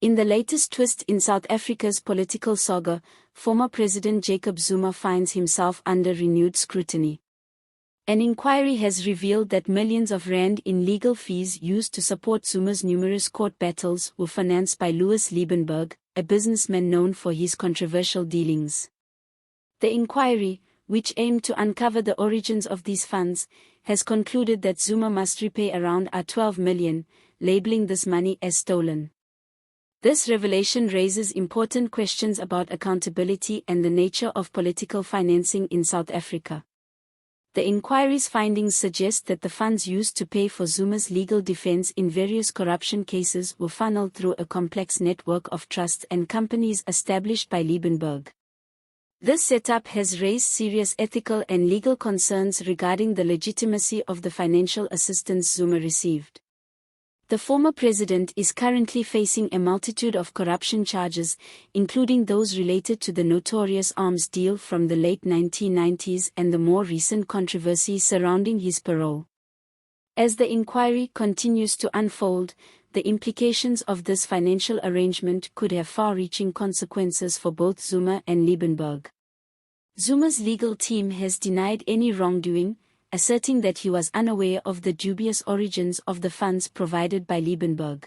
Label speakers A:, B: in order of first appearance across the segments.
A: In the latest twist in South Africa's political saga, former President Jacob Zuma finds himself under renewed scrutiny. An inquiry has revealed that millions of rand in legal fees used to support Zuma's numerous court battles were financed by Louis Liebenberg, a businessman known for his controversial dealings. The inquiry, which aimed to uncover the origins of these funds, has concluded that Zuma must repay around R12 million, labeling this money as stolen. This revelation raises important questions about accountability and the nature of political financing in South Africa. The inquiry's findings suggest that the funds used to pay for Zuma's legal defense in various corruption cases were funneled through a complex network of trusts and companies established by Liebenberg. This setup has raised serious ethical and legal concerns regarding the legitimacy of the financial assistance Zuma received. The former president is currently facing a multitude of corruption charges, including those related to the notorious arms deal from the late 1990s and the more recent controversy surrounding his parole. As the inquiry continues to unfold, the implications of this financial arrangement could have far-reaching consequences for both Zuma and Liebenberg. Zuma's legal team has denied any wrongdoing, asserting that he was unaware of the dubious origins of the funds provided by Liebenberg.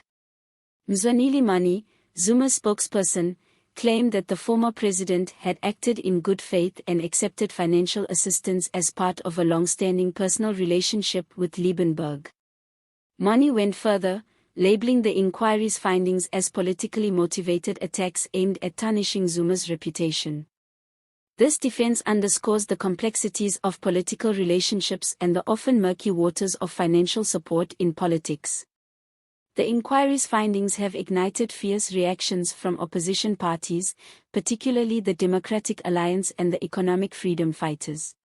A: Mzwaneli Mani, Zuma's spokesperson, claimed that the former president had acted in good faith and accepted financial assistance as part of a long-standing personal relationship with Liebenberg. Mani went further, labeling the inquiry's findings as politically motivated attacks aimed at tarnishing Zuma's reputation. This defense underscores the complexities of political relationships and the often murky waters of financial support in politics. The inquiry's findings have ignited fierce reactions from opposition parties, particularly the Democratic Alliance and the Economic Freedom Fighters.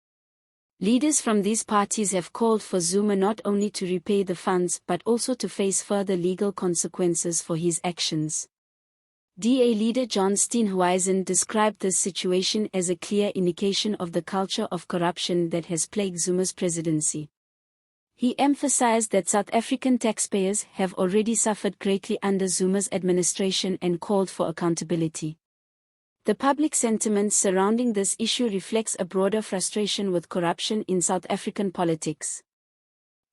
A: Leaders from these parties have called for Zuma not only to repay the funds but also to face further legal consequences for his actions. DA leader John Steenhuisen described this situation as a clear indication of the culture of corruption that has plagued Zuma's presidency. He emphasized that South African taxpayers have already suffered greatly under Zuma's administration and called for accountability. The public sentiment surrounding this issue reflects a broader frustration with corruption in South African politics.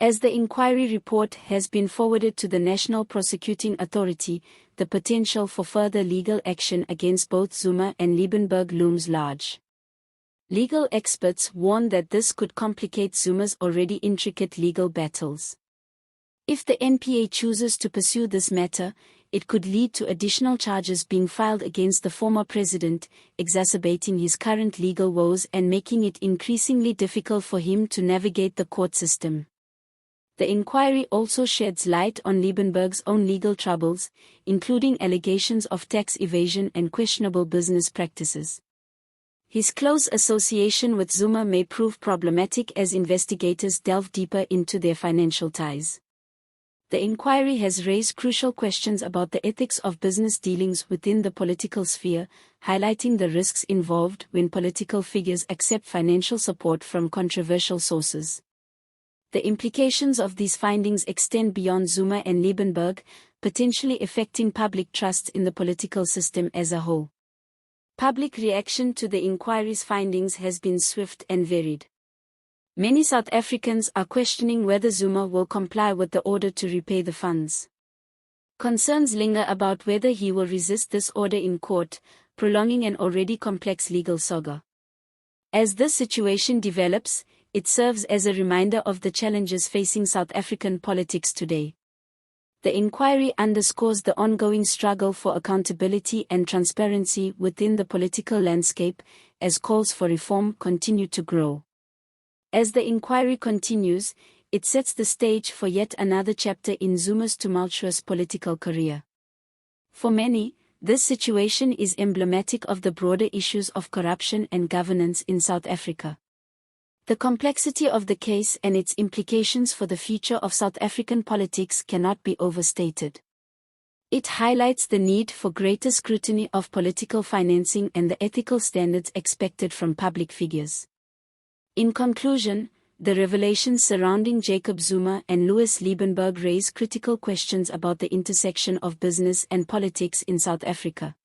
A: As the inquiry report has been forwarded to the National Prosecuting Authority, the potential for further legal action against both Zuma and Liebenberg looms large. Legal experts warn that this could complicate Zuma's already intricate legal battles. If the NPA chooses to pursue this matter, it could lead to additional charges being filed against the former president, exacerbating his current legal woes and making it increasingly difficult for him to navigate the court system. The inquiry also sheds light on Liebenberg's own legal troubles, including allegations of tax evasion and questionable business practices. His close association with Zuma may prove problematic as investigators delve deeper into their financial ties. The inquiry has raised crucial questions about the ethics of business dealings within the political sphere, highlighting the risks involved when political figures accept financial support from controversial sources. The implications of these findings extend beyond Zuma and Liebenberg, potentially affecting public trust in the political system as a whole. Public reaction to the inquiry's findings has been swift and varied. Many South Africans are questioning whether Zuma will comply with the order to repay the funds. Concerns linger about whether he will resist this order in court, prolonging an already complex legal saga. As this situation develops, it serves as a reminder of the challenges facing South African politics today. The inquiry underscores the ongoing struggle for accountability and transparency within the political landscape, as calls for reform continue to grow. As the inquiry continues, it sets the stage for yet another chapter in Zuma's tumultuous political career. For many, this situation is emblematic of the broader issues of corruption and governance in South Africa. The complexity of the case and its implications for the future of South African politics cannot be overstated. It highlights the need for greater scrutiny of political financing and the ethical standards expected from public figures. In conclusion, The revelations surrounding Jacob Zuma and Louis Liebenberg raise critical questions about the intersection of business and politics in South Africa.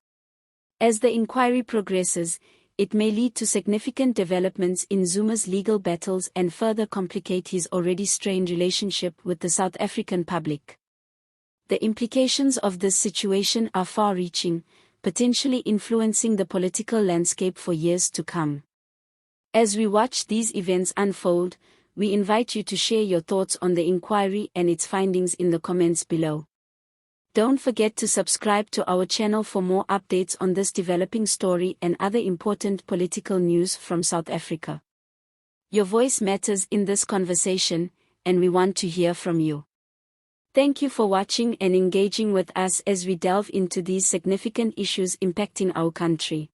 A: As the inquiry progresses, it may lead to significant developments in Zuma's legal battles and further complicate his already strained relationship with the South African public. The implications of this situation are far-reaching, potentially influencing the political landscape for years to come. As we watch these events unfold, we invite you to share your thoughts on the inquiry and its findings in the comments below. Don't forget to subscribe to our channel for more updates on this developing story and other important political news from South Africa. Your voice matters in this conversation, and we want to hear from you. Thank you for watching and engaging with us as we delve into these significant issues impacting our country.